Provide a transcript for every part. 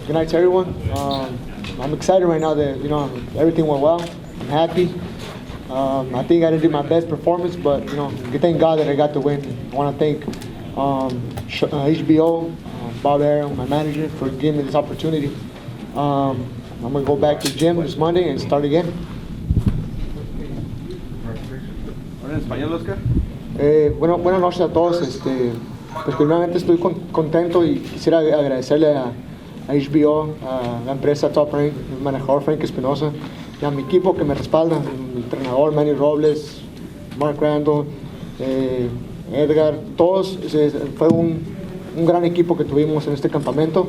Good night to everyone. I'm excited right now that everything went well. I'm happy. I think I didn't do my best performance, but thank God that I got the win. I want to thank HBO, Bob Aaron, my manager, for giving me this opportunity. I'm going to go back to the gym this Monday and start again. ¿En español, Oscar? Buenas noches a todos. Pues primeramente estoy contento y quisiera agradecerle a HBO, a la empresa Top Rank, el manejador Frank Espinosa, y a mi equipo que me respalda, mi entrenador Manny Robles, Mark Randall, Edgar, todos. Fue un gran equipo que tuvimos en este campamento.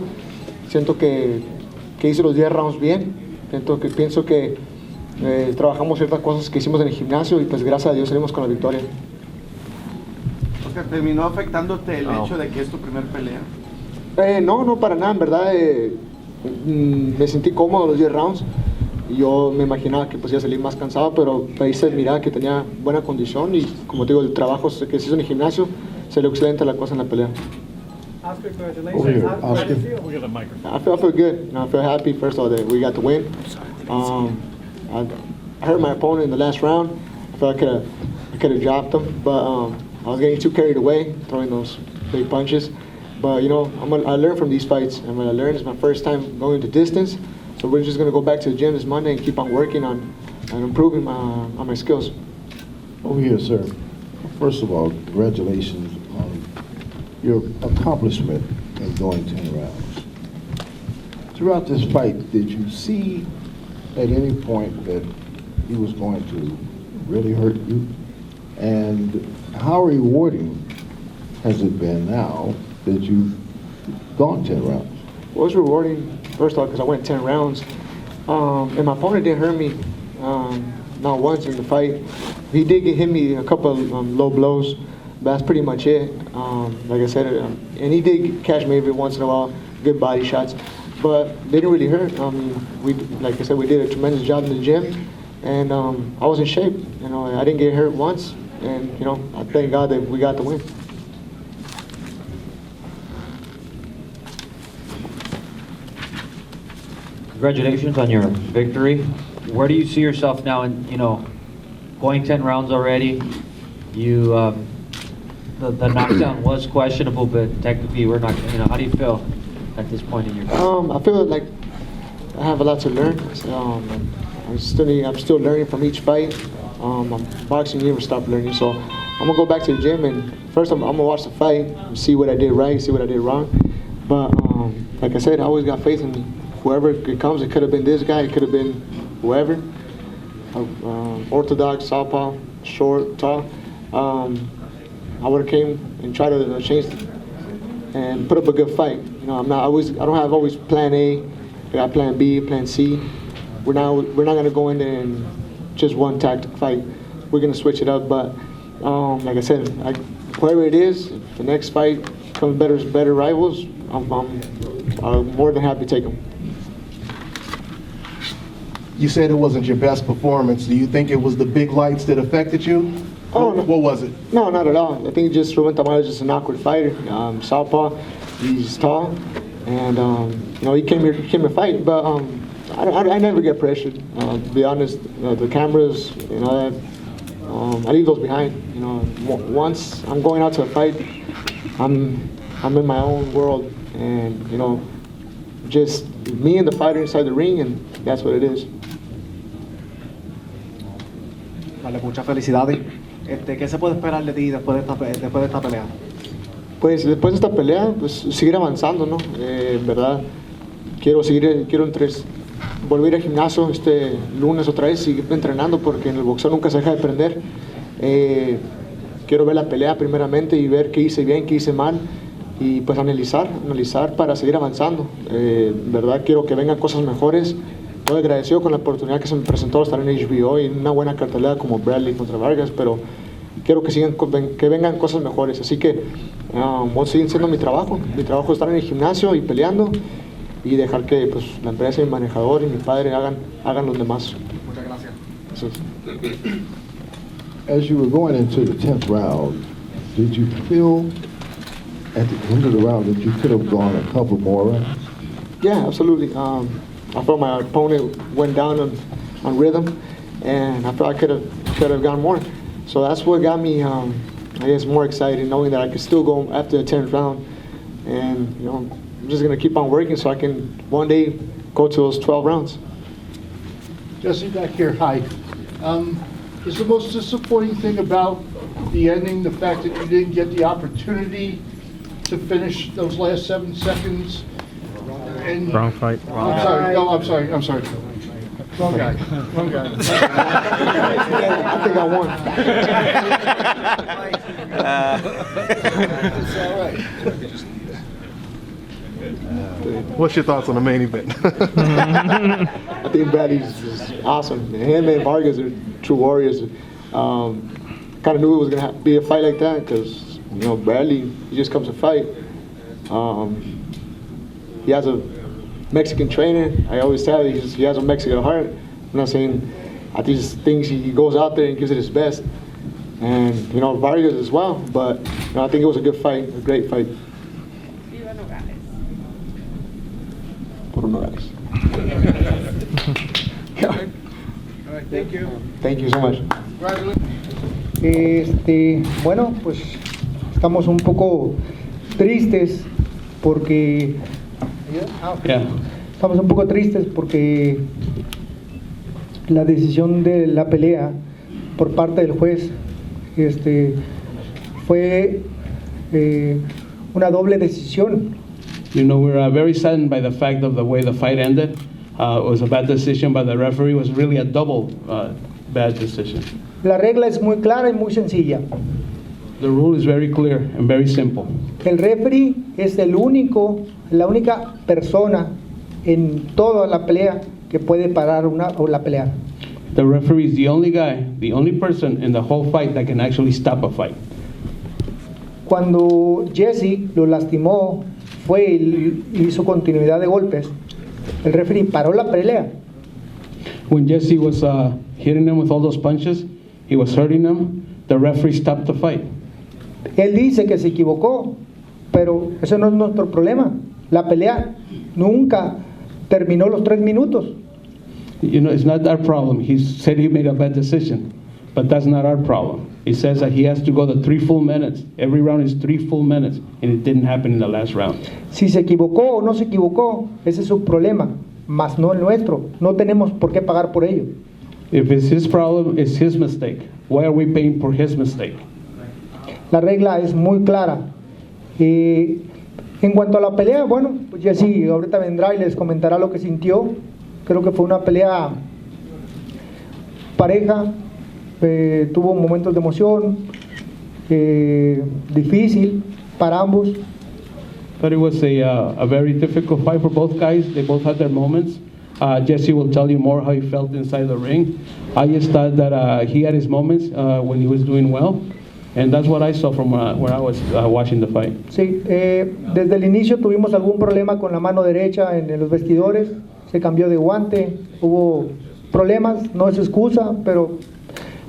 Siento que hice los 10 rounds bien. Pienso que trabajamos ciertas cosas que hicimos en el gimnasio y pues gracias a Dios salimos con la victoria. Oscar, ¿terminó afectándote el hecho de que es tu primer pelea? No, para nada, en verdad. Me sentí cómodo los 10 rounds y yo me imaginaba que pues iba a salir más cansado, pero ahí se miraba que tenía buena condición y, como te digo, el trabajo que se hizo en el gimnasio salió excelente la cosa en la pelea. Oscar, congratulations. How do you feel? We'll get the microphone. I feel good. I feel happy, first of all, that we got the win. I hurt my opponent in the last round. I felt I could have dropped him, but I was getting too carried away, throwing those big punches. But I learned from these fights, and what I learned is my first time going the distance. So we're just going to go back to the gym this Monday and keep on working on and improving on my skills. Over here, sir. First of all, congratulations on your accomplishment in going 10 rounds. Throughout this fight, did you see at any point that he was going to really hurt you? And how rewarding has it been now that you've gone 10 rounds? Well, it was rewarding, first of all, because I went 10 rounds. And my opponent didn't hurt me not once in the fight. He did hit me a couple of low blows, but that's pretty much it. Like I said, and he did catch me every once in a while, good body shots, but they didn't really hurt. Like I said, we did a tremendous job in the gym, and I was in shape. I didn't get hurt once, and I thank God that we got the win. Congratulations on your victory. Where do you see yourself now in, going 10 rounds already? You, the knockdown was questionable, but technically we're not, how do you feel at this point in your career? I feel like I have a lot to learn. I'm still learning from each fight. Boxing, you never stop learning. So I'm gonna go back to the gym, and first I'm gonna watch the fight, see what I did right, see what I did wrong. But like I said, I always got faith in whoever it comes. It could have been this guy, it could have been whoever. Orthodox, southpaw, short, tall. I would have came and tried to change and put up a good fight. I don't have always plan A. I got plan B, plan C. We're not gonna go in there and just one tactic fight. We're gonna switch it up. But like I said, whoever it is, if the next fight comes better rivals, I'm more than happy to take them. You said it wasn't your best performance. Do you think it was the big lights that affected you? Oh, no. What was it? No, not at all. I think just Ruben Tamayo is just an awkward fighter. Southpaw, he's tall, and he came here to fight. But I never get pressured. To be honest, the cameras, I leave those behind. Once I'm going out to a fight, I'm in my own world, and just me and the fighter inside the ring, and that's what it is. Vale, muchas felicidades. ¿Qué se puede esperar de ti después de esta pelea? Pues después de esta pelea, pues seguir avanzando, ¿no? Verdad, quiero volver al gimnasio este lunes otra vez, seguir entrenando, porque en el boxeo nunca se deja de aprender. Quiero ver la pelea primeramente y ver qué hice bien, qué hice mal, y pues analizar para seguir avanzando. Verdad, quiero que vengan cosas mejores. Estoy agradecido con la oportunidad que se me presentó estar en HBO y en una buena cartelera como Bradley contra Vargas, pero quiero que vengan cosas mejores. Así que voy a seguir haciendo mi trabajo. Mi trabajo es estar en el gimnasio y peleando, y dejar que pues, la empresa, mi manejador y mi padre hagan los demás. Muchas gracias. Gracias. As you were going into the 10th round, did you feel at the end of the round that you could have gone a couple more rounds? Yeah, absolutely. I felt my opponent went down on rhythm, and I felt I could have gone more. So that's what got me, I guess, more excited, knowing that I could still go after the 10th round. And I'm just gonna keep on working so I can one day go to those 12 rounds. Jesse, back here, hi. Is the most disappointing thing about the ending the fact that you didn't get the opportunity to finish those last 7 seconds? And Wrong fight. I'm sorry. No, I'm sorry. Wrong guy. I think I won. It's all right. What's your thoughts on the main event? I think Bradley's is awesome. Him and Vargas are true warriors. Kind of knew it was gonna be a fight like that because Bradley, he just comes to fight. He has a Mexican trainer. I always tell you, he has a Mexican heart. I'm not saying I just think he goes out there and gives it his best. And Vargas as well. But I think it was a good fight, a great fight. Thank you. Thank you so much. Bueno, pues estamos un poco tristes porque estamos un poco tristes porque la decisión de la pelea por parte del juez fue una doble decisión. We're very saddened by the fact of the way the fight ended. It was a bad decision by the referee. It was really a double bad decision. La regla es muy clara y muy sencilla. The rule is very clear and very simple. El referee es la única persona en toda la pelea que puede parar la pelea. The referee is the only guy, the only person in the whole fight that can actually stop a fight. Cuando Jessie lo lastimó, fue y hizo continuidad de golpes, el referee paró la pelea. When Jessie was hitting him with all those punches, he was hurting him, the referee stopped the fight. Él dice que se equivocó, pero eso no es nuestro problema. La pelea nunca terminó los 3 minutos. It's not our problem. He said he made a bad decision, but that's not our problem. He says that he has to go the 3 full minutes. Every round is 3 full minutes, and it didn't happen in the last round. Si se equivocó o no se equivocó, ese es su problema, mas no el nuestro. No tenemos por qué pagar por ello. If it's his problem, it's his mistake. Why are we paying for his mistake? La regla es muy clara. En cuanto a la pelea, bueno, pues Jessie ahorita vendrá y les comentará lo que sintió. Creo que fue una pelea pareja, tuvo momentos de emoción, difícil para ambos. But it was a very difficult fight for both guys. They both had their moments. Jessie will tell you more how he felt inside the ring. I just thought that he had his moments when he was doing well. And that's what I saw from where I was watching the fight. Sí, desde el inicio tuvimos algún problema con la mano derecha en los vestidores. Se cambió de guante, hubo problemas, no es excusa, pero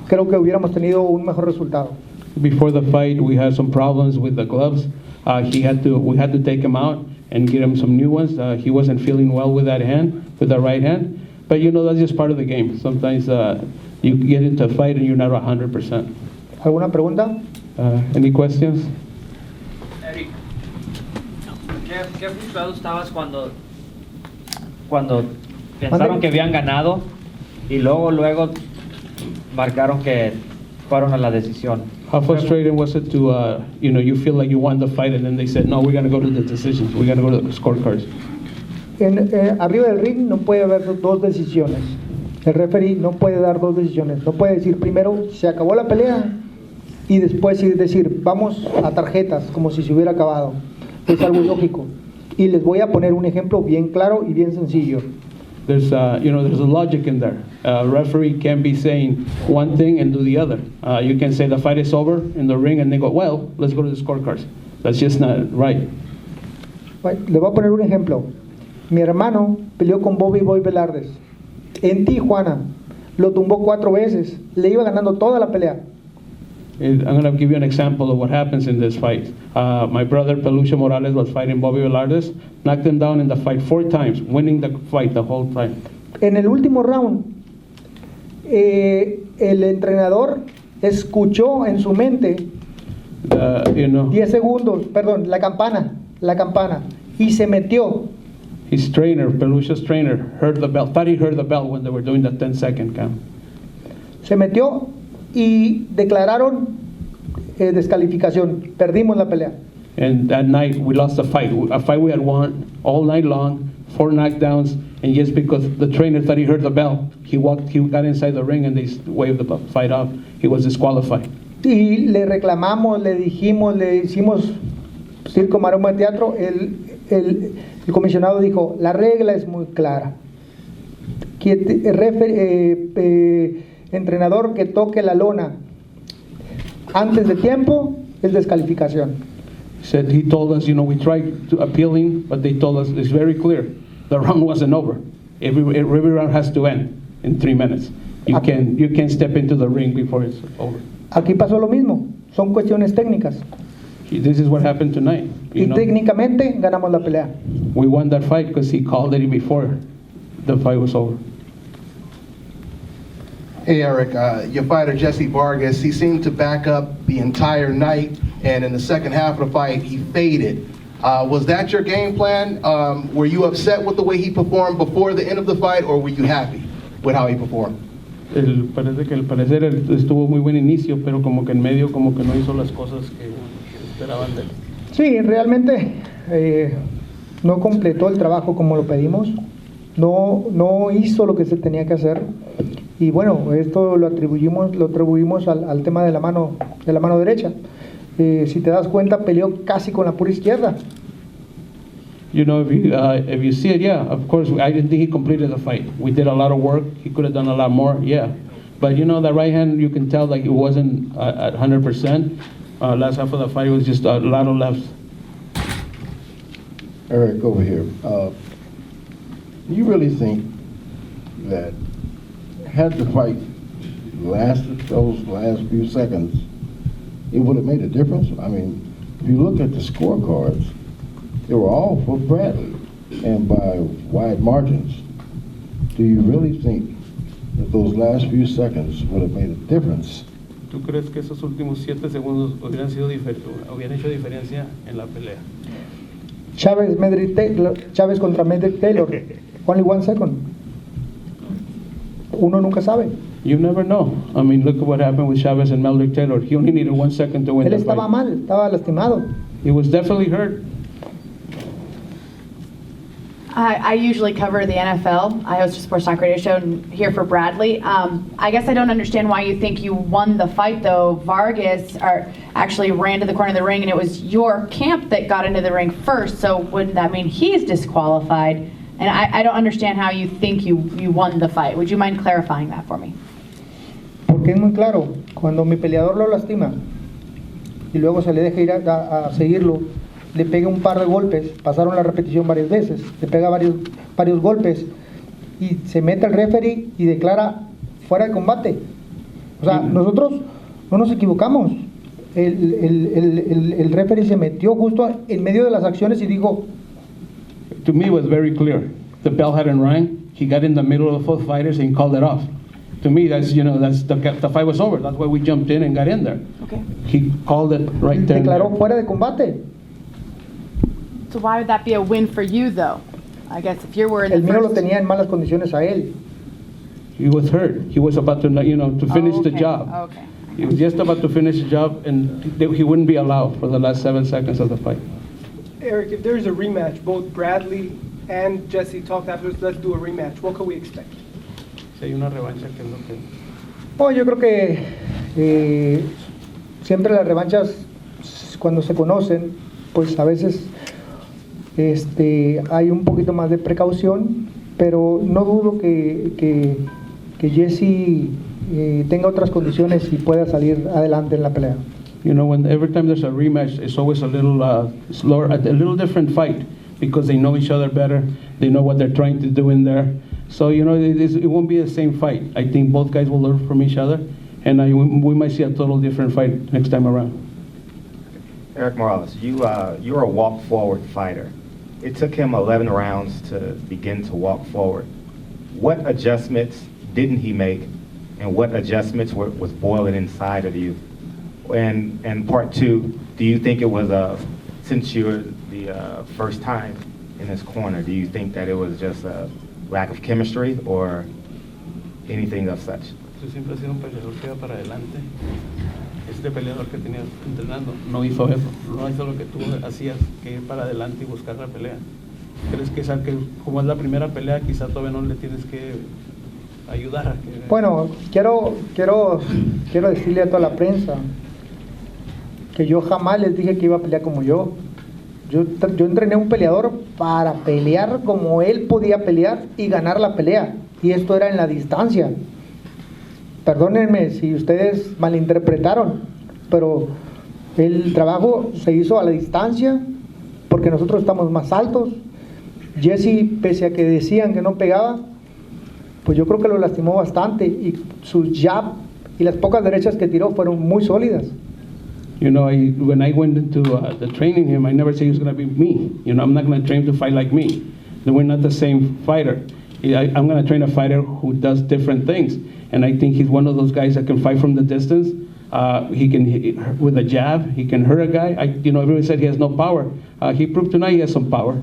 creo que hubiéramos tenido un mejor resultado. Before the fight, we had some problems with the gloves. We had to take him out and get him some new ones. He wasn't feeling well with that hand, with the right hand. But that's just part of the game. Sometimes you get into a fight and you're not 100%. ¿Alguna pregunta? Any questions? Eric, ¿qué frustrado estabas cuando pensaron que habían ganado y luego marcaron que fueron a la decisión? How frustrating was it to, you feel like you won the fight and then they said, no, we're going to go to the decisions. We're going to go to the scorecards. Arriba del ring no puede haber dos decisiones. El referee no puede dar 2 decisiones. No puede decir primero se acabó la pelea y después decir vamos a tarjetas como si se hubiera acabado. Es algo ilógico. Y les voy a poner un ejemplo bien claro y bien sencillo. There's a logic in there. A referee can't be saying one thing and do the other. You can say the fight is over in the ring and they go, well, let's go to the scorecards. That's just not right. Le voy a poner un ejemplo. Mi hermano peleó con Bobby Boy Velardes en Tijuana. Lo tumbó 4 veces. Le iba ganando toda la pelea. I'm going to give you an example of what happens in this fight. My brother Peluche Morales was fighting Bobby Valdez, knocked him down in the fight 4 times, winning the fight the whole time. En el último round, el entrenador escuchó en su mente 10 segundos, perdón, la campana, y se metió. His trainer, Peluche's trainer, heard the bell, thought he heard the bell when they were doing the 10-second count. Se metió y declararon descalificación. Perdimos la pelea. And that night we lost the fight, a fight we had won all night long, 4 knockdowns, and just because the trainer thought he heard the bell, he got inside the ring and they waved the fight off. He was disqualified. Y le reclamamos, le dijimos, le hicimos circo, maroma, teatro. El comisionado dijo, la regla es muy clara. Entrenador que toque la lona antes de tiempo es descalificación. He told us, we tried to appealing, but they told us it's very clear. The round wasn't over. Every round has to end in 3 minutes. You can't step into the ring before it's over. Aquí pasó lo mismo. Son cuestiones técnicas. This is what happened tonight. Y técnicamente ganamos la pelea. We won that fight because he called it before the fight was over. Hey, Eric, your fighter, Jessie Vargas, he seemed to back up the entire night, and in the second half of the fight, he faded. Was that your game plan? Were you upset with the way he performed before the end of the fight, or were you happy with how he performed? Parece que al parecer estuvo muy buen inicio, pero como que en medio como que no hizo las cosas que esperaban de él. Sí, realmente no completó el trabajo como lo pedimos. No hizo lo que se tenía que hacer. Y bueno, esto lo atribuimos al tema de la mano derecha. Si te das cuenta, peleó casi con la pura izquierda. If you see it, yeah, of course, I didn't think he completed the fight. We did a lot of work. He could have done a lot more, yeah. But the right hand, you can tell like it wasn't at 100%. Last half of the fight was just a lot of lefts. Eric, over here. You really think that had the fight lasted those last few seconds, it would have made a difference? I mean, if you look at the scorecards, they were all for Bradley, and by wide margins. Do you really think that those last few seconds would have made a difference? ¿Tú crees que esos últimos 7 segundos hubieran hecho diferencia en la pelea? Chávez contra Medrick Taylor. Only 1 second. Uno nunca sabe. You never know. I mean, look at what happened with Chavez and Medrick Taylor. He only needed 1 second to win Él the fight. estaba mal, estaba lastimado. He was definitely hurt. I usually cover the NFL. I host a sports talk radio show here for Bradley. I guess I don't understand why you think you won the fight, though. Vargas actually ran to the corner of the ring, and it was your camp that got into the ring first. So wouldn't that mean he's disqualified? And I don't understand how you think you won the fight. Would you mind clarifying that for me? Porque es muy claro, cuando mi peleador lo lastima y luego se le deja ir a seguirlo, le pega un par de golpes, pasaron la repetición varias veces, le pega varios golpes y se mete el referee y declara fuera de combate. O sea, nosotros no nos equivocamos. El referee se metió justo en medio de las acciones y dijo... To me, it was very clear. The bell hadn't rang. He got in the middle of both fighters and called it off. To me, that's the fight was over. That's why we jumped in and got in there. Okay. He called it right there. Declaró fuera de combate. So why would that be a win for you, though? I guess if you were in El the mío lo first... tenía en malas condiciones a él. He was hurt. He was about to, to finish the okay. job. Okay. He was just about to finish the job, and he wouldn't be allowed for the last 7 seconds of the fight. Eric, if there's a rematch, both Bradley and Jessie talked afterwards, let's do a rematch. What can we expect? Si hay una revancha, ¿qué es lo que...? Oh, yo creo que siempre las revanchas, cuando se conocen, pues a veces hay un poquito más de precaución, pero no dudo que Jessie tenga otras condiciones y pueda salir adelante en la pelea. Every time there's a rematch, it's always a little slower, a little different fight, because they know each other better, they know what they're trying to do in there. So, it won't be the same fight. I think both guys will learn from each other, and we might see a total different fight next time around. Eric Morales, you're a walk-forward fighter. It took him 11 rounds to begin to walk forward. What adjustments didn't he make, and what adjustments was boiling inside of you? And part two, do you think it was, since you're the first time in this corner, do you think that it was just a lack of chemistry or anything of such? Tú siempre has sido un peleador que va para adelante. Este peleador que tenía entrenando no hizo eso, no hizo lo que tú hacías, que ir para adelante y buscar la pelea. ¿Crees que como es la primera pelea, quizá todavía no le tienes que ayudar a que... Bueno, quiero decirle a toda la prensa que yo jamás les dije que iba a pelear como yo. Yo entrené a un peleador para pelear como él podía pelear y ganar la pelea. Y esto era en la distancia. Perdónenme si ustedes malinterpretaron, pero el trabajo se hizo a la distancia porque nosotros estamos más altos. Jessie, pese a que decían que no pegaba, pues yo creo que lo lastimó bastante, y sus jab y las pocas derechas que tiró fueron muy sólidas. You know, when I went into the training him, I never said he was going to be me. You know, I'm not going to train him to fight like me. We're not the same fighter. I'm going to train a fighter who does different things. And I think he's one of those guys that can fight from the distance. He can, with a jab, he can hurt a guy. Everybody said he has no power. He proved tonight he has some power.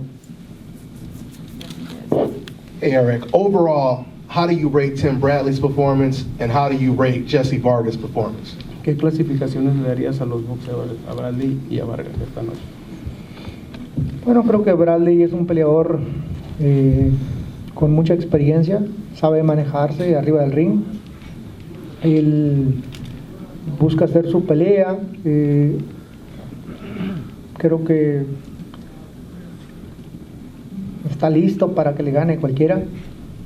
Hey, Eric, overall, how do you rate Tim Bradley's performance, and how do you rate Jessie Vargas' performance? ¿Qué clasificaciones le darías a los boxeadores, a Bradley y a Vargas esta noche? Bueno, creo que Bradley es un peleador con mucha experiencia, sabe manejarse arriba del ring. Él busca hacer su pelea. Creo que está listo para que le gane cualquiera.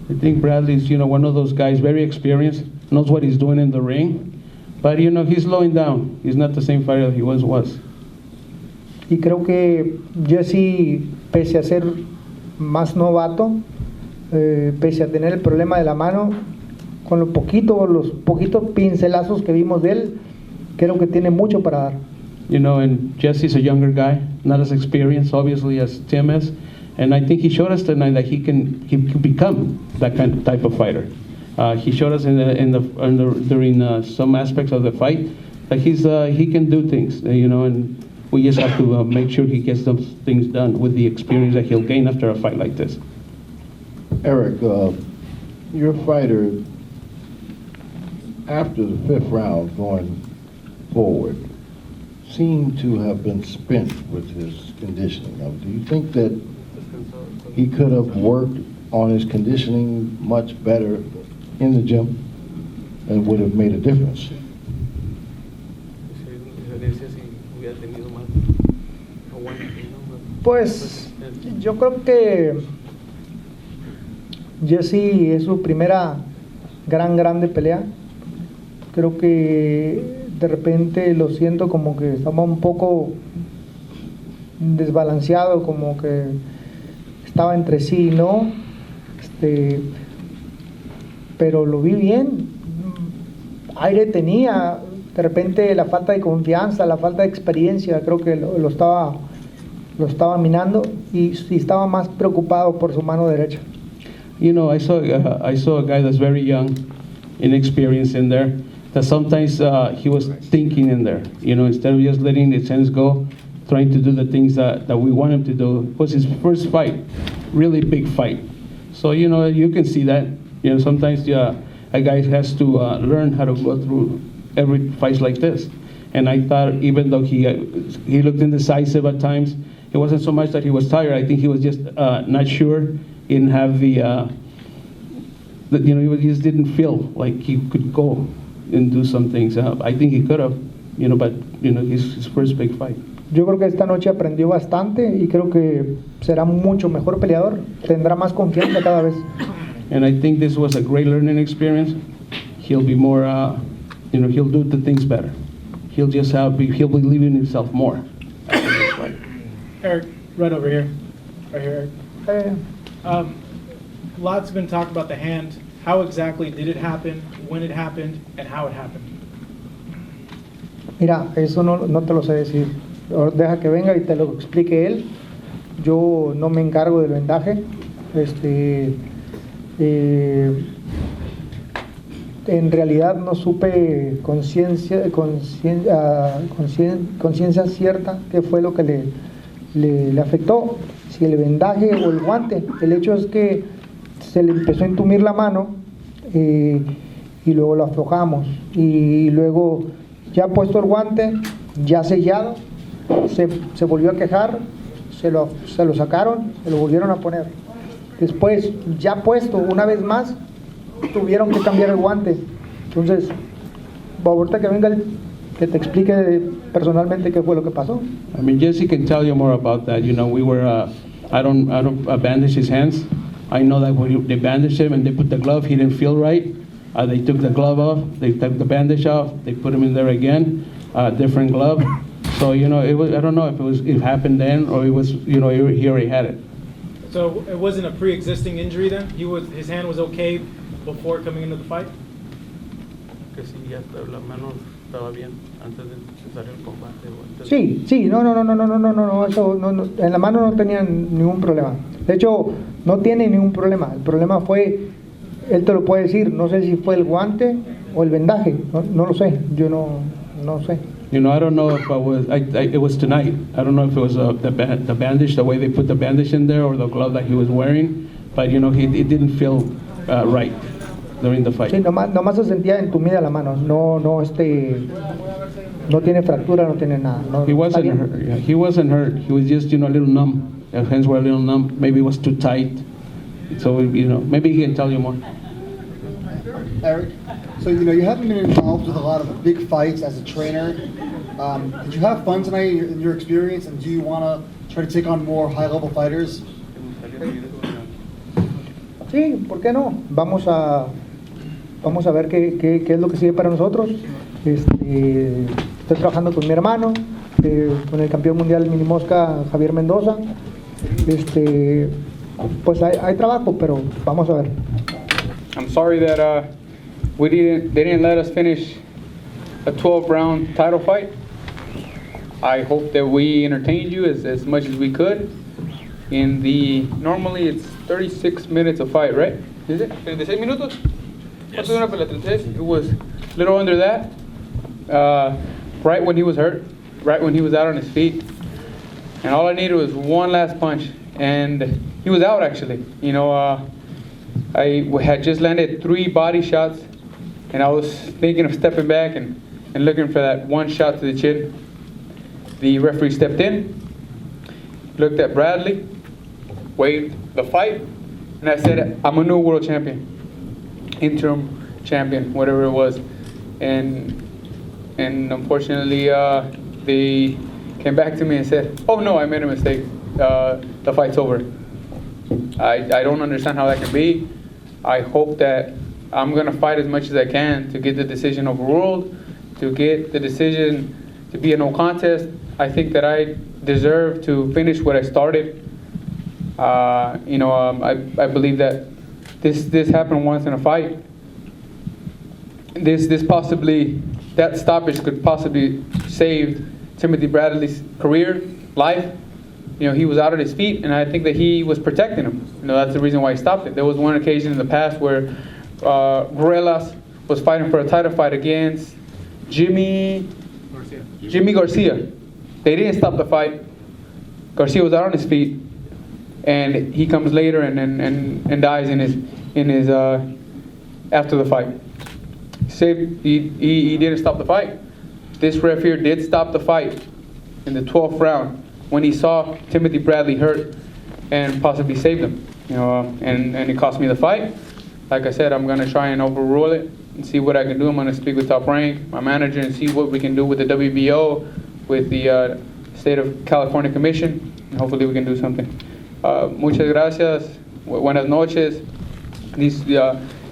I think Bradley's, one of those guys, very experienced, knows what he's doing in the ring, but he's slowing down. He's not the same fighter that he was. Y creo que Jessie, pese a ser más novato, pese a tener el problema de la mano, con los poquitos pincelazos que vimos de él, creo que tiene mucho para dar. And Jessie's a younger guy, not as experienced, obviously, as Tim is. And I think he showed us tonight that he can become that type of fighter. He showed us during some aspects of the fight that he can do things, and we just have to make sure he gets those things done with the experience that he'll gain after a fight like this. Eric, your fighter, after the fifth round going forward, seemed to have been spent with his conditioning. Now, do you think that he could have worked on his conditioning much better in the gym and would have made a difference? Pues yo creo que Jessie es su primera grande pelea. Creo que de repente lo siento como que estaba un poco desbalanceado, como que estaba entre sí y no, pero lo vi bien, aire tenía. De repente la falta de confianza, la falta de experiencia, creo que lo estaba minando, y estaba más preocupado por su mano derecha. I saw a guy that's very young, inexperienced in there, that sometimes he was thinking in there, instead of just letting his hands go, trying to do the things that we want him to do. It was his first fight, really big fight. So, you can see that. Sometimes a guy has to learn how to go through every fight like this. And I thought, even though he looked indecisive at times, it wasn't so much that he was tired. I think he was just not sure. He didn't have he just didn't feel like he could go and do some things. I think he could have, but his first big fight. Yo creo que esta noche aprendió bastante y creo que será mucho mejor peleador, tendrá más confianza cada vez. And I think this was a great learning experience. He'll be more, he'll do the things better. He'll believe in himself more. Eric, right over here. Right here, Eric. Eh, Lots been talked about the hand. How exactly did it happen, when it happened, and how it happened? Mira, eso no te lo sé decir. Deja que venga y te lo explique él. Yo no me encargo del vendaje. En realidad no supe conciencia cierta qué fue lo que le afectó, si el vendaje o el guante. El hecho es que se le empezó a entumir la mano y luego lo aflojamos, y luego ya puesto el guante, ya sellado, se volvió a quejar, se lo sacaron, se lo volvieron a poner. Después, ya puesto una vez más, tuvieron que cambiar el guante. Entonces, ahorita que venga que te explique personalmente qué fue lo que pasó. I mean, Jessie can tell you more about that. You know, we were, I don't bandage his hands. I know that when they bandaged him and they put the glove, he didn't feel right. They took the glove off, they took the bandage off, they put him in there again, different glove. So, you know, I don't know if it happened then or it was, you know, he already had it. So it wasn't a pre-existing injury then? His hand was okay before coming into the fight? Que sí, ya la mano estaba bien antes de empezar el combate. Sí, no, eso no, en la mano no tenía ningún problema. De hecho, no tiene ningún problema. El problema fue, él te lo puede decir, no sé si fue el guante o el vendaje, no lo sé, yo no sé. You know, I don't know if it was tonight. I don't know if it was the bandage, the way they put the bandage in there, or the glove that he was wearing. But you know, it didn't feel right during the fight. Sí, nomás se sentía entumida la mano. No tiene fractura, no tiene nada. No, he wasn't hurt. Yeah, he wasn't hurt. He was just, you know, a little numb. His hands were a little numb. Maybe it was too tight. So, you know, maybe he can tell you more. Eric, so you know you haven't been involved with a lot of big fights as a trainer. Did you have fun tonight in your experience, and do you want to try to take on more high-level fighters? Sí, ¿por qué no? Vamos a ver qué es lo que sigue para nosotros. Estoy trabajando con mi hermano, con el campeón mundial mini mosca Javier Mendoza. Pues hay trabajo, pero vamos a ver. I'm sorry that they didn't let us finish a 12-round title fight. I hope that we entertained you as much as we could. Normally it's 36 minutes of fight, right? Is it? 36 minutos? Yes. It was a little under that. Right when he was hurt, right when he was out on his feet. And all I needed was one last punch. And he was out actually. You know, I had just landed 3 body shots, and I was thinking of stepping back and looking for that one shot to the chin. The referee stepped in, looked at Bradley, waved the fight, and I said, I'm a new world champion, interim champion, whatever it was. And unfortunately, they came back to me and said, oh no, I made a mistake, the fight's over. I don't understand how that can be. I hope that I'm gonna fight as much as I can to get the decision overruled, to get the decision to be a no contest. I think that I deserve to finish what I started. I believe that this happened once in a fight. That stoppage could possibly save Timothy Bradley's career, life. You know, he was out on his feet, and I think that he was protecting him. You know, that's the reason why he stopped it. There was one occasion in the past where Guerreras was fighting for a title fight against Jimmy Garcia. They didn't stop the fight. Garcia was out on his feet, and he comes later and dies in his after the fight. He didn't stop the fight. This ref here did stop the fight in the 12th round when he saw Timothy Bradley hurt and possibly saved him. You know, and it cost me the fight. Like I said, I'm gonna try and overrule it and see what I can do. I'm gonna speak with Top Rank, my manager, and see what we can do with the WBO, with the State of California Commission, and hopefully we can do something. Muchas gracias, buenas noches.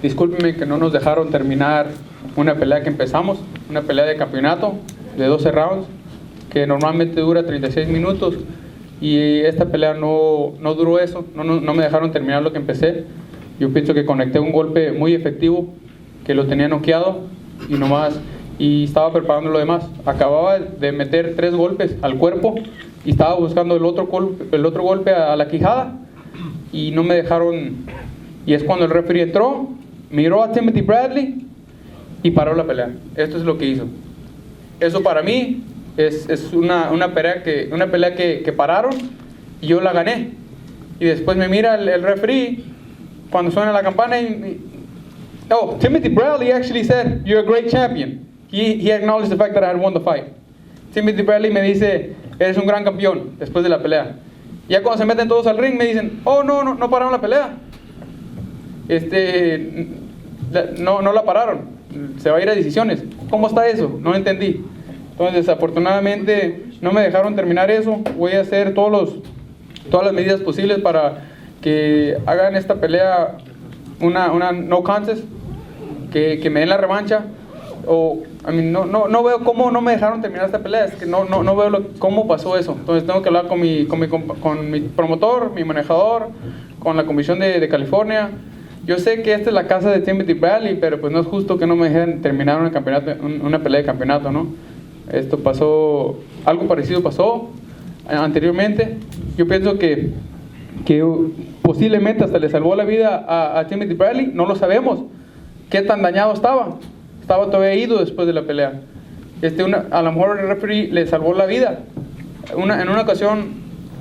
Discúlpenme que no nos dejaron terminar una pelea que empezamos, una pelea de campeonato de 12 rounds, que normalmente dura 36 minutos, y esta pelea no duró eso, no me dejaron terminar lo que empecé. Yo pienso que conecté un golpe muy efectivo, que lo tenía noqueado, y nomás y estaba preparando lo demás. Acababa de meter 3 golpes al cuerpo y estaba buscando el otro golpe a la quijada y no me dejaron. Y es cuando el referee entró, miró a Timothy Bradley y paró la pelea. Esto es lo que hizo. Eso para mí es una pelea que pararon y yo la gané. Y después me mira el referee cuando suena la campana y Timothy Bradley actually said, "You're a great champion." He acknowledged the fact that I had won the fight. Timothy Bradley me dice, "Eres un gran campeón", después de la pelea. Ya cuando se meten todos al ring me dicen, "Oh, no pararon la pelea. No la pararon. Se va a ir a decisiones." ¿Cómo está eso? No entendí. Entonces, desafortunadamente, no me dejaron terminar eso. Voy a hacer todas las medidas posibles para que hagan esta pelea una no contest, que me den la revancha. No veo cómo no me dejaron terminar esta pelea. Es que no veo cómo pasó eso. Entonces tengo que hablar con mi promotor, mi manejador, con la comisión de California. Yo sé que esta es la casa de Timothy Bradley, pero pues no es justo que no me dejen terminar una pelea de campeonato, ¿no? Esto pasó, algo parecido pasó anteriormente. Yo pienso que posiblemente hasta le salvó la vida a Timothy Bradley. No lo sabemos. ¿Qué tan dañado estaba? Estaba todavía ido después de la pelea. A lo mejor el referee le salvó la vida. En una ocasión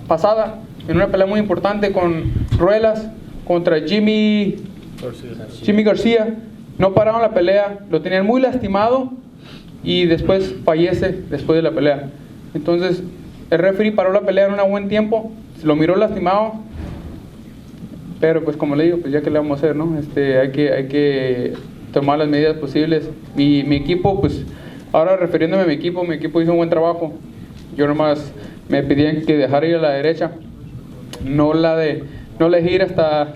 pasada, en una pelea muy importante con Ruelas contra Jimmy García, no pararon la pelea, lo tenían muy lastimado y después fallece después de la pelea. Entonces el referee paró la pelea en un buen tiempo, lo miró lastimado, pero pues como le digo, pues ya que le vamos a hacer, ¿no? Hay que tomar las medidas posibles. Mi equipo, pues ahora refiriéndome a mi equipo hizo un buen trabajo. Yo nomás me pedían que dejara ir a la derecha, no la dejé ir hasta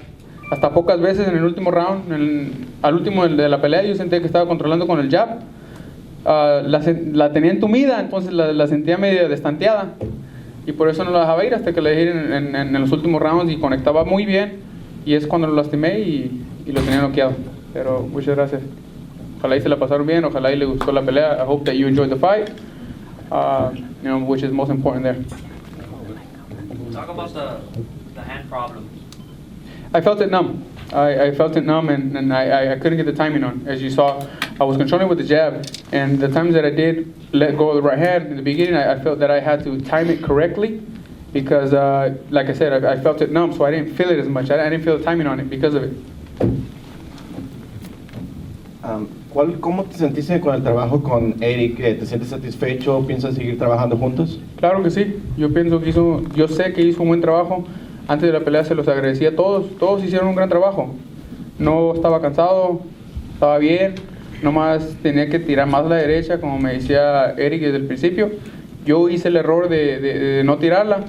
pocas veces en el último round. Al último de la pelea yo sentía que estaba controlando con el jab. La tenía entumida, entonces la sentía medio destanteada y por eso no la dejaba ir hasta que la dejé ir en los últimos rounds y conectaba muy bien, y es cuando lo lastimé y lo tenía noqueado. Pero muchas gracias. Ojalá y se la pasaron bien, ojalá y le gustó la pelea. I hope that you enjoyed the fight, which is most important there. Talk about the hand problems. I felt it numb. I felt it numb, and I couldn't get the timing on. As you saw, I was controlling with the jab, and the times that I did let go of the right hand in the beginning, I felt that I had to time it correctly because, like I said, I felt it numb, so I didn't feel it as much. I didn't feel the timing on it because of it. ¿Cómo te sentiste con el trabajo con Eric? ¿Te sientes satisfecho? ¿Piensas seguir trabajando juntos? Claro que sí. Yo sé que hizo un buen trabajo. Antes de la pelea se los agradecí a todos. Todos hicieron un gran trabajo. No estaba cansado, estaba bien. Nomás tenía que tirar más a la derecha, como me decía Eric desde el principio. Yo hice el error de no tirarla.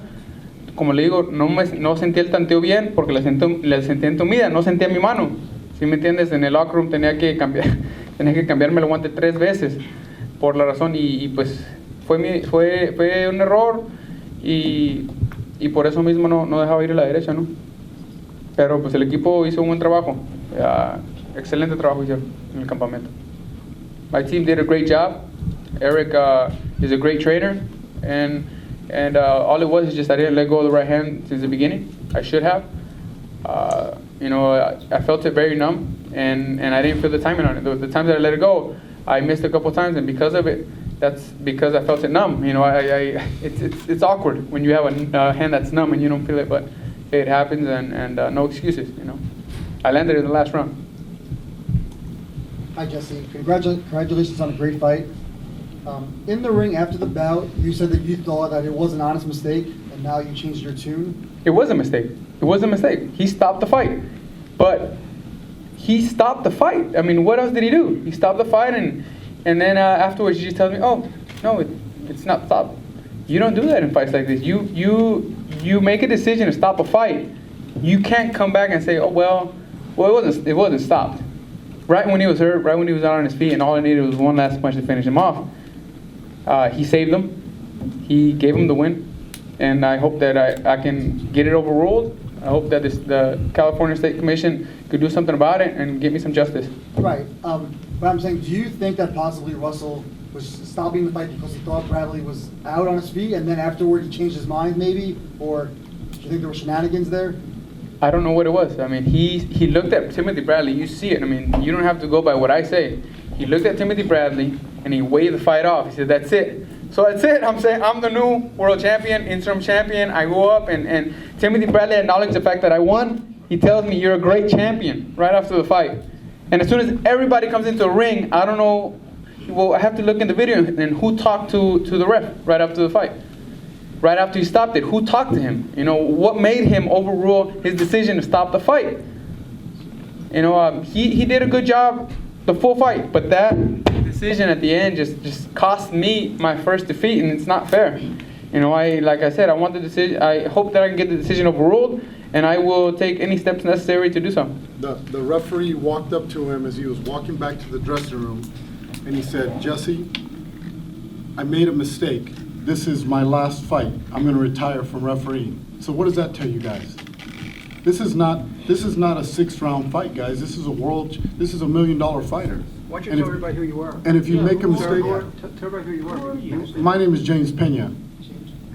Como le digo, no sentí el tanteo bien porque la sentí entumida, no sentía mi mano. ¿Sí me entiendes? En el locker room tenía que cambiarme el guante 3 veces por la razón y pues fue un error y por eso mismo no dejaba ir a la derecha, ¿no? Pero pues el equipo hizo un buen trabajo, excelente trabajo hicieron en el campamento. My team did a great job. Eric is a great trainer, and all it was is just I didn't let go of the right hand since the beginning. I should have. I felt it very numb, and I didn't feel the timing on it. The times that I let it go, I missed a couple times, and because of it, that's because I felt it numb. It's awkward when you have a hand that's numb and you don't feel it, but it happens, and no excuses. I landed in the last round. Hi Jesse, congratulations on a great fight. In the ring after the bout, you said that you thought that it was an honest mistake, and now you changed your tune. It was a mistake. It was a mistake. He stopped the fight. But he stopped the fight. I mean, what else did he do? He stopped the fight, and then afterwards he just tells me, "Oh, no, it's not stopped." You don't do that in fights like this. You make a decision to stop a fight. You can't come back and say, "Oh, well, it wasn't stopped." Right when he was hurt, right when he was out on his feet, and all I needed was one last punch to finish him off. He saved him. He gave him the win. And I hope that I can get it overruled. I hope that the California State Commission could do something about it and get me some justice. Right. But I'm saying, do you think that possibly Russell was stopping the fight because he thought Bradley was out on his feet, and then afterward he changed his mind, maybe? Or do you think there were shenanigans there? I don't know what it was. I mean, he looked at Timothy Bradley. You see it. I mean, you don't have to go by what I say. He looked at Timothy Bradley and he waved the fight off. He said, "That's it." So that's it. I'm saying I'm the new world champion, interim champion. I go up and Timothy Bradley acknowledged the fact that I won. He tells me, "You're a great champion," right after the fight. And as soon as everybody comes into the ring, I don't know. Well, I have to look in the video and who talked to the ref right after the fight. Right after he stopped it, who talked to him? You know, what made him overrule his decision to stop the fight? You know, he did a good job the full fight, but that decision at the end just cost me my first defeat, and it's not fair. You know, like I said, I want the decision. I hope that I can get the decision overruled, and I will take any steps necessary to do so. The referee walked up to him as he was walking back to the dressing room, and he said, "Jesse, I made a mistake. This is my last fight. I'm going to retire from refereeing." So what does that tell you guys? This is not a 6-round fight, guys. This is a $1 million fighter. Why don't you tell everybody who you are? And if you make a mistake, Tell everybody who you are. my name is James Pena.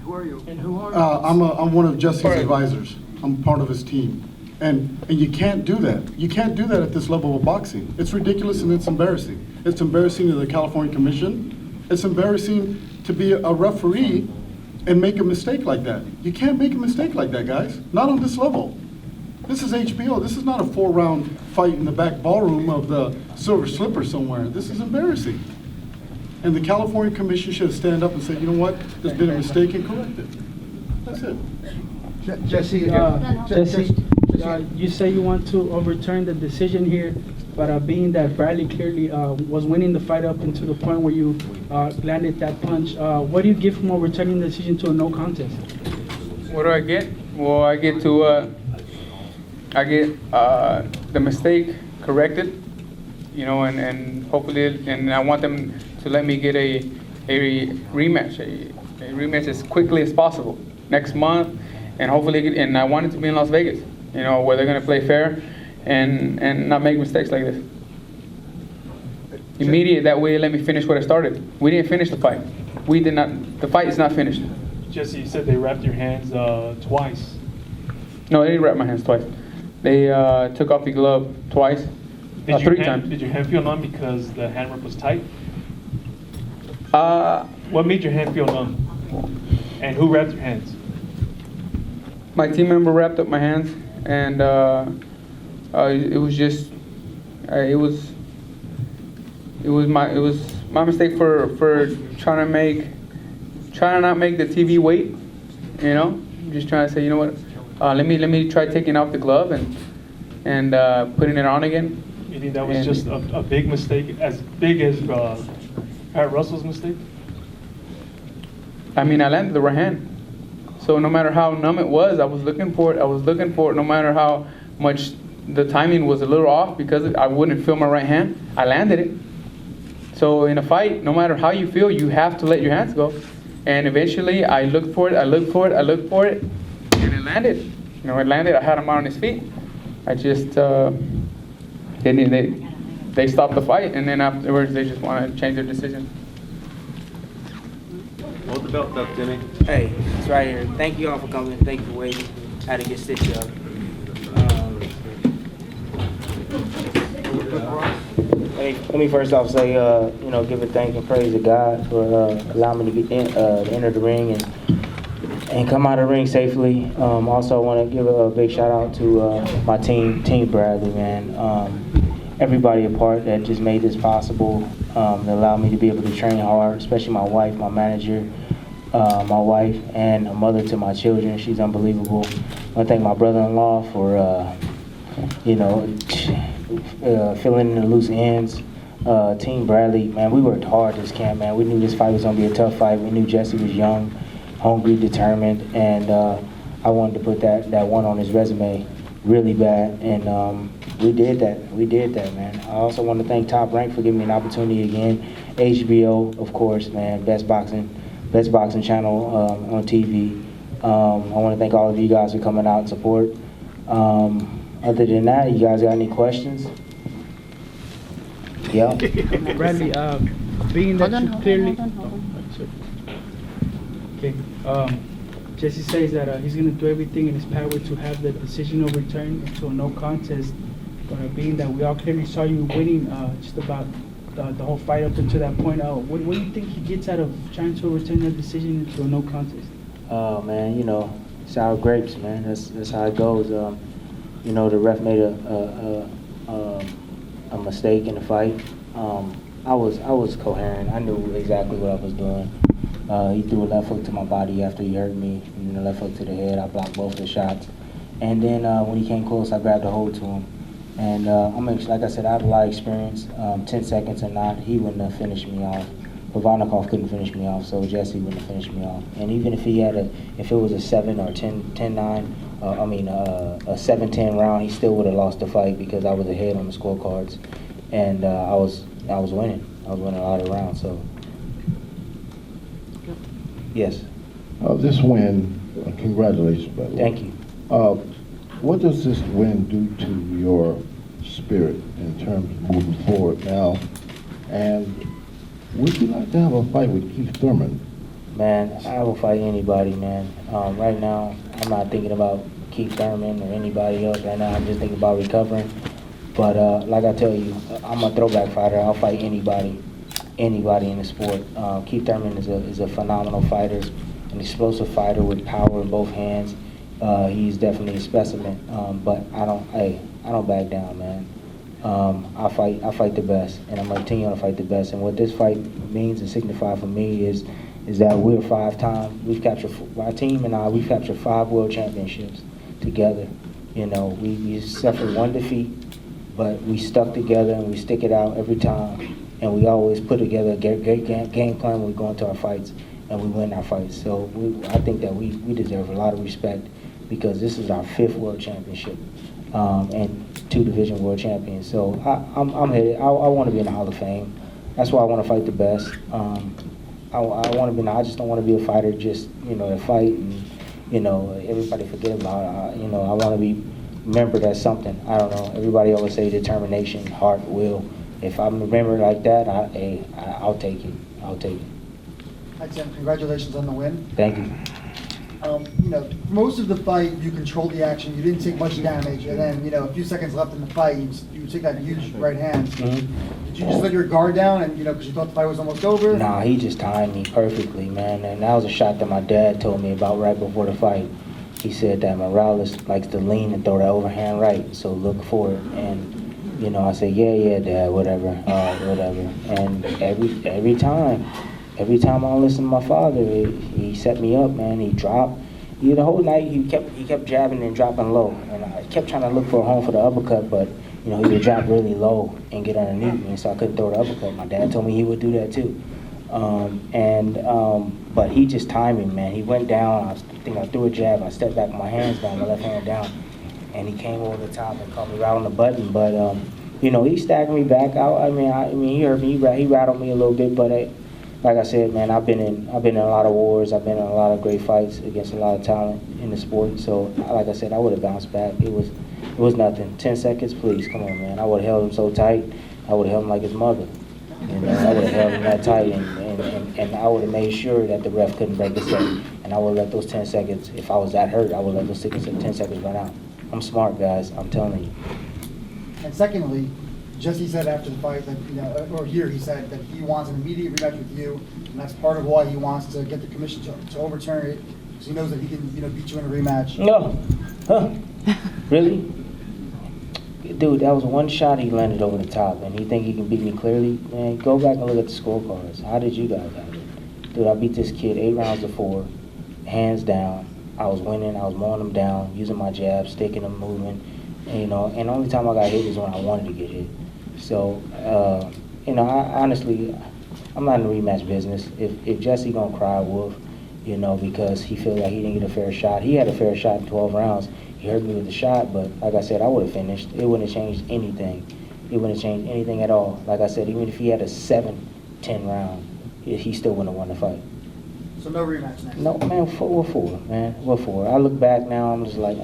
Who are you? And who are you? I'm one of Jesse's advisors. I'm part of his team. And you can't do that. You can't do that at this level of boxing. It's ridiculous and it's embarrassing. It's embarrassing to the California Commission. It's embarrassing to be a referee and make a mistake like that. You can't make a mistake like that, guys. Not on this level. This is HBO. This is not a 4-round fight in the back ballroom of the Silver Slipper somewhere. This is embarrassing. And the California Commission should stand up and say, "You know what? There's been a mistake," and correct it. That's it. Jesse, you say you want to overturn the decision here, but being that Bradley clearly was winning the fight up until the point where you landed that punch, what do you get from overturning the decision to a no contest? What do I get? Well, I get the mistake corrected, you know, and hopefully, and I want them to let me get a rematch as quickly as possible next month, and hopefully, and I want it to be in Las Vegas, you know, where they're going to play fair and not make mistakes like this. Immediate, that way let me finish what I started. We didn't finish the fight. The fight is not finished. Jesse, you said they wrapped your hands twice. No, they didn't wrap my hands twice. They took off the glove twice, 3 times. Did your hand feel numb because the hand grip was tight? What made your hand feel numb? And who wrapped your hands? My team member wrapped up my hands, and it was my mistake for trying to not make the TV wait. You know, just trying to say, you know what, let me try taking off the glove and putting it on again. You think that was just a big mistake, as big as Pat Russell's mistake? I mean, I landed the right hand. So no matter how numb it was, I was looking for it. No matter how much the timing was a little off because I wouldn't feel my right hand, I landed it. So in a fight, no matter how you feel, you have to let your hands go. And eventually, I looked for it, and it landed. You know, it landed. I had him on his feet. I just they stopped the fight, and then afterwards, they just want to change their decision. Hold the belt up, Jimmy. Hey, it's right here. Thank you all for coming. Thank you for waiting. Had to get stitched up. Let me first off say, give a thank and praise to God for allowing me to get enter the ring and come out of the ring safely. Also, I want to give a big shout out to my team Bradley, man. Everybody a part that just made this possible, that allowed me to be able to train hard, especially my wife, my manager, my wife, and a mother to my children. She's unbelievable. I want to thank my brother-in-law for, filling in the loose ends. Team Bradley, man, we worked hard this camp, man. We knew this fight was going to be a tough fight. We knew Jesse was young, hungry, determined, and I wanted to put that one on his resume really bad, and we did that, man. I also want to thank Top Rank for giving me an opportunity again. HBO, of course, man, best boxing channel on TV. I want to thank all of you guys for coming out and support. Other than that, you guys got any questions? Yeah. Bradley, being that you clearly. Okay. Jessie says that he's going to do everything in his power to have the decision overturned to a no contest. But being that we all clearly saw you winning just about the whole fight up until that point, what do you think he gets out of trying to overturn that decision into a no contest? Oh man, you know, sour grapes, man. That's how it goes. You know, the ref made a mistake in the fight. I was coherent. I knew exactly what I was doing. He threw a left hook to my body after he hurt me, and the left hook to the head. I blocked both the shots. And then when he came close, I grabbed a hold to him. And like I said, I have a lot of experience. 10 seconds or not, he wouldn't have finished me off. Ivanikov couldn't finish me off, so Jessie wouldn't have finished me off. And even if if it was a 7 or 10-9, a 7-10 round, he still would have lost the fight because I was ahead on the scorecards, and I was winning. I was winning a lot of rounds. So yes. This win, congratulations, by the way. Thank you. What does this win do to your spirit in terms of moving forward now? And would you like to have a fight with Keith Thurman? Man, I will fight anybody, man. Right now, I'm not thinking about Keith Thurman or anybody else. Right now, I'm just thinking about recovering. But like I tell you, I'm a throwback fighter. I'll fight anybody in the sport. Keith Thurman is a phenomenal fighter, an explosive fighter with power in both hands. He's definitely a specimen. But I don't back down, man. I fight the best, and I'm gonna continue to fight the best. And what this fight means and signifies for me is that we're 5-time. My team and I, we've captured 5 world championships together. You know, we suffered 1 defeat, but we stuck together and we stick it out every time. And we always put together a great game plan when we go into our fights, and we win our fights. So I think that we deserve a lot of respect because this is our 5th world championship. And 2 division world champions. So I'm headed. I want to be in the Hall of Fame. That's why I want to fight the best. I want to be. I just don't want to be a fighter just to fight and everybody forget about it. I want to be remembered as something. I don't know. Everybody always say determination, heart, will. If I'm remembered like that, I'll take it. I'll take it. Hi Tim, congratulations on the win. Thank you. Most of the fight, you controlled the action. You didn't take much damage, and then a few seconds left in the fight, you took that huge right hand. Mm-hmm. Did you just let your guard down, and because you thought the fight was almost over? Nah, he just timed me perfectly, man. And that was a shot that my dad told me about right before the fight. He said that Morales likes to lean and throw that overhand right, so look for it. And I said, yeah, Dad, whatever. And every time I listen to my father, he set me up, man. He dropped. The whole night he kept jabbing and dropping low, and I kept trying to look for a home for the uppercut, but he would drop really low and get underneath me, so I couldn't throw the uppercut. My dad told me he would do that too, but he just timed me, man. He went down. I think I threw a jab. I stepped back with my hands down, my left hand down, and he came over the top and caught me right on the button. But he staggered me back out. I mean, he hurt me. He rattled me a little bit, but like I said, man, I've been in a lot of wars. I've been in a lot of great fights against a lot of talent in the sport. So, like I said, I would have bounced back. It was nothing. 10 seconds, please, come on, man. I would have held him so tight. I would have held him like his mother. I would have held him that tight, and I would have made sure that the ref couldn't break a set. And I would let those 10 seconds. If I was that hurt, I would let those 10 seconds run out. I'm smart, guys. I'm telling you. And secondly, Jessie said after the fight that, he said that he wants an immediate rematch with you, and that's part of why he wants to get the commission to overturn it, because he knows that he can, beat you in a rematch. No. Huh? Really? Dude, that was one shot he landed over the top, and he think he can beat me clearly? Man, go back and look at the scorecards. How did you guys have it? Dude, I beat this kid 8 rounds to 4, hands down. I was winning. I was mowing him down, using my jab, sticking him, moving. And the only time I got hit is when I wanted to get hit. So, I honestly, I'm not in the rematch business. If Jessie gonna cry wolf, because he feel like he didn't get a fair shot. He had a fair shot in 12 rounds. He hurt me with the shot, but like I said, I would have finished. It wouldn't have changed anything. It wouldn't have changed anything at all. Like I said, even if he had a 7-10 round, he still wouldn't have won the fight. So no rematch next? No, man, what for, man? What for? I look back now, I'm just like,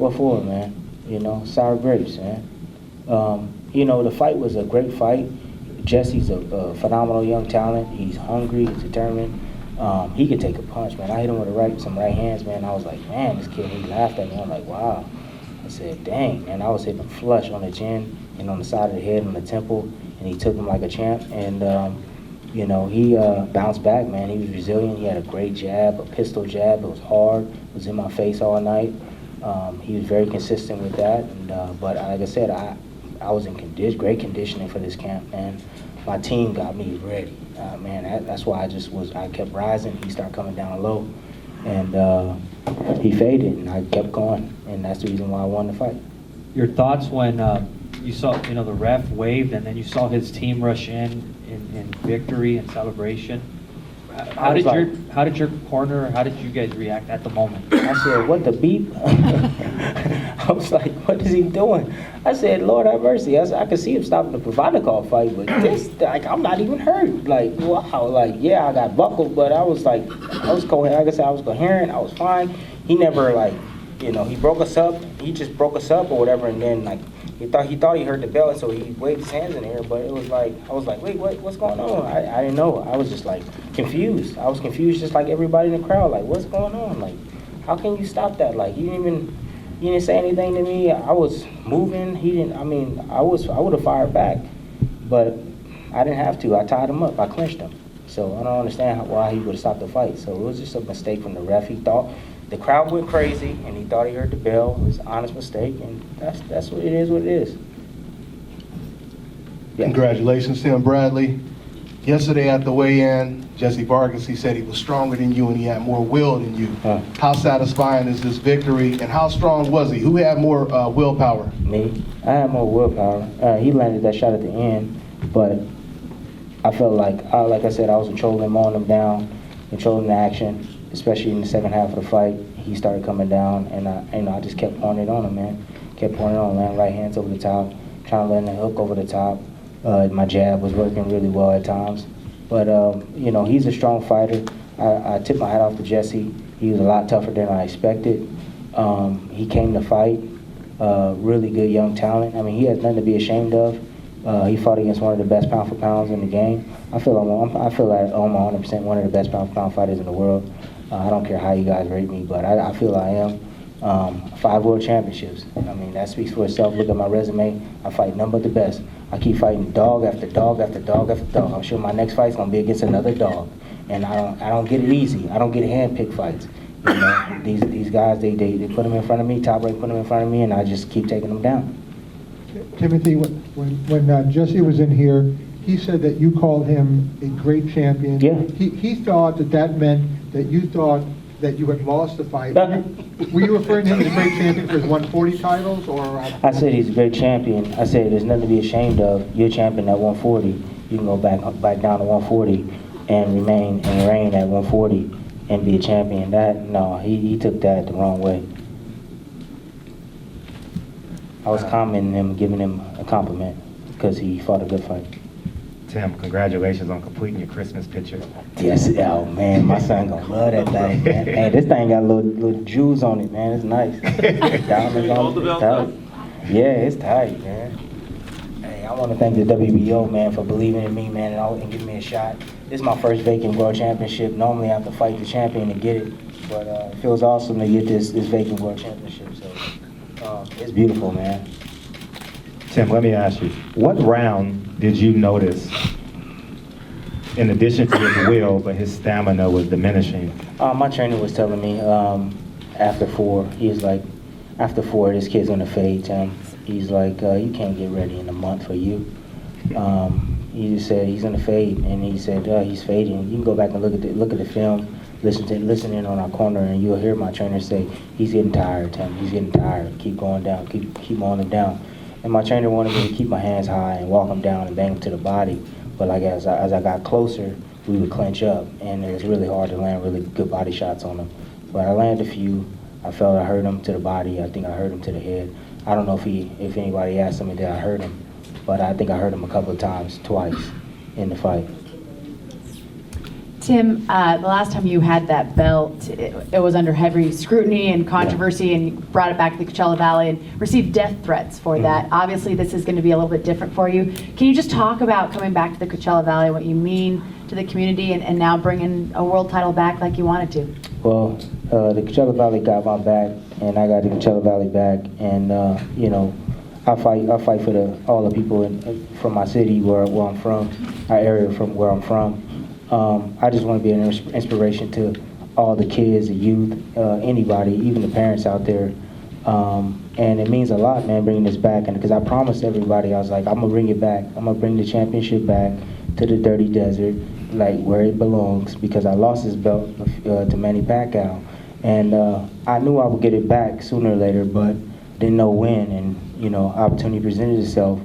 What for, man? You know, sour grapes, man. You know, the fight was a great fight. Jesse's a phenomenal young talent. He's hungry, he's determined. He could take a punch, man. I hit him with some right hands, man. I was like, man, this kid, he laughed at me. I'm like, wow. I said, dang, man. I was hitting him flush on the chin and on the side of the head, on the temple, and he took him like a champ. And, you know, he bounced back, man. He was resilient. He had a great jab, a pistol jab. It was hard. It was in my face all night. He was very consistent with that. And, but like I said, I was in great conditioning for this camp, man. My team got me ready, man. That's why I kept rising. He started coming down low, and he faded, and I kept going, and that's the reason why I won the fight. Your thoughts when you saw, you know, the ref waved, and then you saw his team rush in victory and celebration. How did your corner? How did you guys react at the moment? I said, "What the beep?" I was like, "What is he doing?" I said, "Lord have mercy." I could see him stopping the provider call fight, but this, like, I'm not even hurt. Like, wow, like, yeah, I got buckled, but I was like, I was coherent. Like I said, I was coherent. I was fine. He never, like, you know, he broke us up. He just broke us up or whatever, and then like he thought he heard the bell, and so he waved his hands in the air. But it was like, I was like, wait, what's going on? I didn't know. I was just like confused. I was confused, just like everybody in the crowd. Like, what's going on? Like, how can you stop that? Like, you didn't say anything to me. I was moving. He didn't. I mean, I would have fired back, but I didn't have to. I tied him up. I clinched him. So I don't understand why he would have stopped the fight. So it was just a mistake from the ref. He thought the crowd went crazy, and he thought he heard the bell. It was an honest mistake, and that's what it is. What it is. Yeah. Congratulations to him, Bradley. Yesterday at the weigh-in, Jessie Vargas, he said he was stronger than you and he had more will than you. How satisfying is this victory, and how strong was he? Who had more willpower? Me. I had more willpower. He landed that shot at the end, but I felt like I said, I was controlling him, mowing him down, controlling the action, especially in the second half of the fight. He started coming down, and I just kept pouring it on him, man. Kept pouring it on, man. Right hands over the top, trying to land the hook over the top. My jab was working really well at times. But, you know, he's a strong fighter. I tip my hat off to Jessie. He was a lot tougher than I expected. He came to fight. Really good young talent. I mean, he has nothing to be ashamed of. He fought against one of the best pound for pounds in the game. I feel like I'm 100% one of the best pound for pound fighters in the world. I don't care how you guys rate me, but I feel I am. 5 world championships. I mean, that speaks for itself. Look at my resume. I fight none but the best. I keep fighting dog after dog after dog after dog. I'm sure my next fight's gonna be against another dog. And I don't get it easy. I don't get hand-picked fights. You know, these guys, they put them in front of me, Top Rank put them in front of me, and I just keep taking them down. Timothy, when Jessie was in here, he said that you called him a great champion. Yeah. He thought that meant that you thought that you had lost the fight. Were you referring to him as a great champion for his 140 titles, or? I said he's a great champion. I said there's nothing to be ashamed of. You're a champion at 140. You can go back down to 140 and reign at 140 and be a champion. No, he took that the wrong way. I was complimenting him, giving him a compliment because he fought a good fight. Tim, congratulations on completing your Christmas picture. Yes, oh man, my son gonna love that thing, man. Hey, this thing got little jewels on it, man. It's nice. Diamonds on it. It's tight. Yeah, it's tight, man. Hey, I want to thank the WBO, man, for believing in me, man, and giving me a shot. This is my first vacant world championship. Normally, I have to fight the champion to get it, but it feels awesome to get this vacant world championship. So it's beautiful, man. Tim, let me ask you, what round did you notice, in addition to his will, but his stamina was diminishing? My trainer was telling me after 4, he was like, after 4, this kid's gonna fade, Tim. He's like, you can't get ready in a month for you. He just said he's gonna fade, and he said he's fading. You can go back and look at the film, listen in on our corner, and you'll hear my trainer say, he's getting tired, Tim. He's getting tired. Keep going down. Keep mowing him down. And my trainer wanted me to keep my hands high and walk him down and bang him to the body. But like as I got closer, we would clinch up, and it was really hard to land really good body shots on him. But I landed a few. I felt I hurt him to the body. I think I hurt him to the head. I don't know if anybody asked me that I hurt him, but I think I hurt him a couple of times, twice in the fight. Tim, the last time you had that belt, it was under heavy scrutiny and controversy, and you brought it back to the Coachella Valley and received death threats for that. Obviously, this is going to be a little bit different for you. Can you just talk about coming back to the Coachella Valley, what you mean to the community, and now bringing a world title back like you wanted to? Well, the Coachella Valley got my back, and I got the Coachella Valley back, and you know, I fight for all the people from my city where I'm from, our area from where I'm from. I just want to be an inspiration to all the kids, the youth, anybody, even the parents out there. And it means a lot, man, bringing this back. And because I promised everybody, I was like, I'm gonna bring it back. I'm gonna bring the championship back to the Dirty Desert, like where it belongs. Because I lost this belt to Manny Pacquiao, and I knew I would get it back sooner or later, but didn't know when. And you know, opportunity presented itself.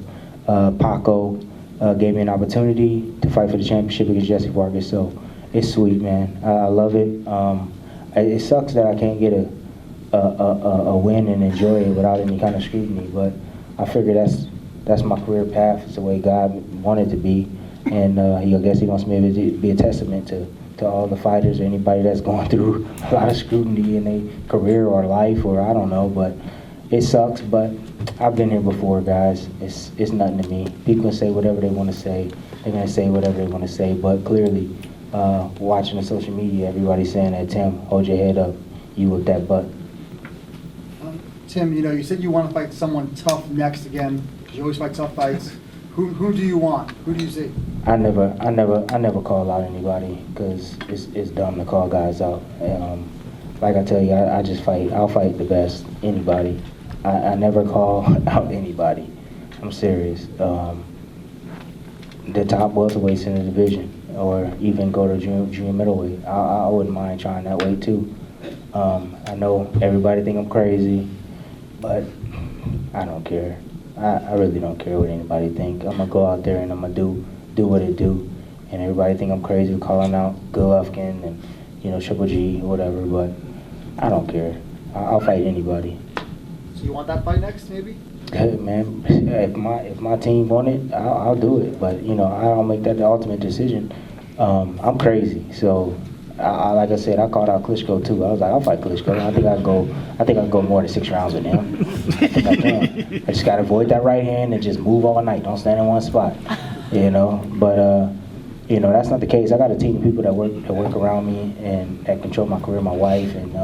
Paco gave me an opportunity to fight for the championship against Jessie Vargas. So it's sweet, man. I love it. It sucks that I can't get a win and enjoy it without any kind of scrutiny, but I figure that's my career path. It's the way God wanted it to be, and I guess He wants me to be a testament to all the fighters or anybody that's going through a lot of scrutiny in their career or life, or I don't know. But it sucks, but I've been here before, guys. It's nothing to me. People can say whatever they want to say. They're gonna say whatever they want to say, but clearly, watching the social media, everybody's saying that, Tim, hold your head up. You with that butt. Tim, you know, you said you want to fight someone tough next again, because you always fight tough fights. Who do you want? Who do you see? I never call out anybody because it's dumb to call guys out. Like I tell you, I just fight. I'll fight the best anybody. I never call out anybody. I'm serious. The top welterweights in the division, or even go to junior middleweight. I wouldn't mind trying that weight too. I know everybody think I'm crazy, but I don't care. I really don't care what anybody think. I'm gonna go out there and I'm gonna do what it do. And everybody think I'm crazy for calling out Golovkin and Triple G or whatever, but I don't care. I'll fight anybody. So you want that fight next, maybe? Hey, man, if my team want it, I'll do it. But I don't make that the ultimate decision. I'm crazy, so like I said, I called out Klitschko too. I was like, I'll fight Klitschko. I think I can go more than 6 rounds with him. I think I can. I just gotta avoid that right hand and just move all night. Don't stand in one spot. But that's not the case. I got a team of people that work around me and that control my career. My wife, and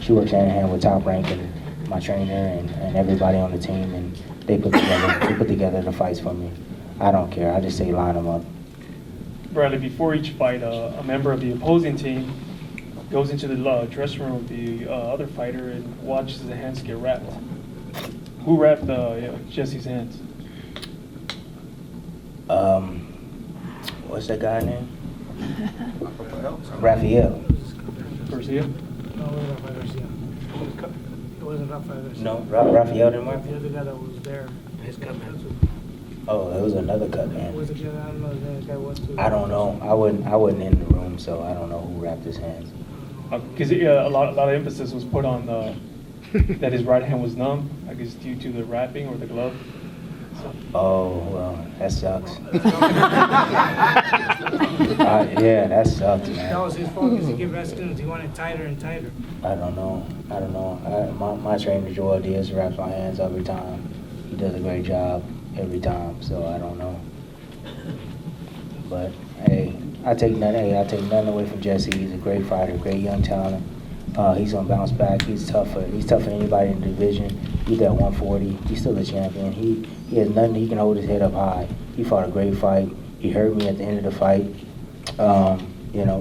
she works hand in hand with Top Rank and my trainer and everybody on the team, and they put together the fights for me. I don't care. I just say line them up. Bradley, before each fight, a member of the opposing team goes into the dressing room with the other fighter and watches the hands get wrapped. Who wrapped Jessie's hands? What's that guy name? Raphael. Garcia? No, it wasn't Rafael Garcia. It wasn't Rafael Garcia. No, Raphael didn't work? The other guy that was there, his cut man. Oh, it was another cut man. Was it, I don't know who that guy was too. I don't know. I wasn't in the room, so I don't know who wrapped his hands. Because a lot of emphasis was put on that his right hand was numb, I guess due to the wrapping or the glove. So. Oh, well, that sucks. Yeah, that sucks, man. That was his fault because he kept asking him, he wanted tighter and tighter. I don't know. My trainer Joel Diaz wraps my hands every time. He does a great job every time, so I don't know. But hey, I take nothing away from Jesse. He's a great fighter, great young talent. He's gonna bounce back. He's tougher than anybody in the division. He's at 140. He's still a champion. He has nothing. He can hold his head up high. He fought a great fight. He hurt me at the end of the fight.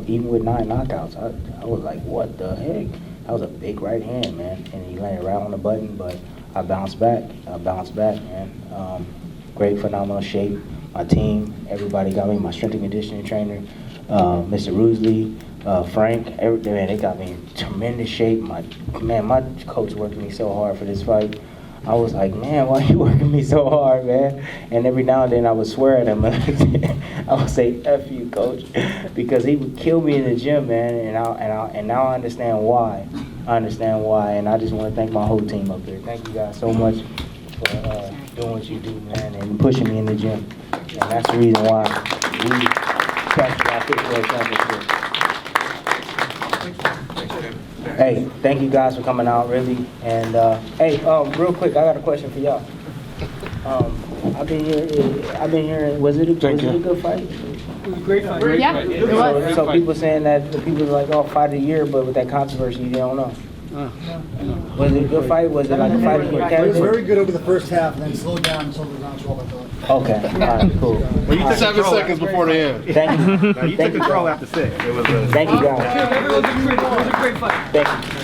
Even with 9 knockouts, I was like, what the heck? That was a big right hand, man. And he landed right on the button, but I bounced back, man. Great, phenomenal shape. My team, everybody got me. My strength and conditioning trainer, Mr. Roosley, Frank, man, they got me in tremendous shape. My coach worked me so hard for this fight. I was like, man, why are you working me so hard, man? And every now and then I would swear at him. I would say, F you, coach, because he would kill me in the gym, man. And now I understand why. And I just want to thank my whole team up there. Thank you guys so much for doing what you do, man, and pushing me in the gym. And that's the reason why we captured our 5th world championship. Hey, thank you guys for coming out, really. And hey, real quick, I got a question for y'all. I've been here. Was it a good fight? It was a great fight. Yeah, it was. So people saying that the people are like, oh, fight of the year, but with that controversy, you don't know. Was it a good fight? Was it like a fight of your It was character? very good over the first half, and then slowed down until the round 12, I thought. Okay, all right, cool. Well, you took 7 seconds before the end. Thank you. No, you took control after 6. It was a... Thank you, guys. It was a great fight. Thank you.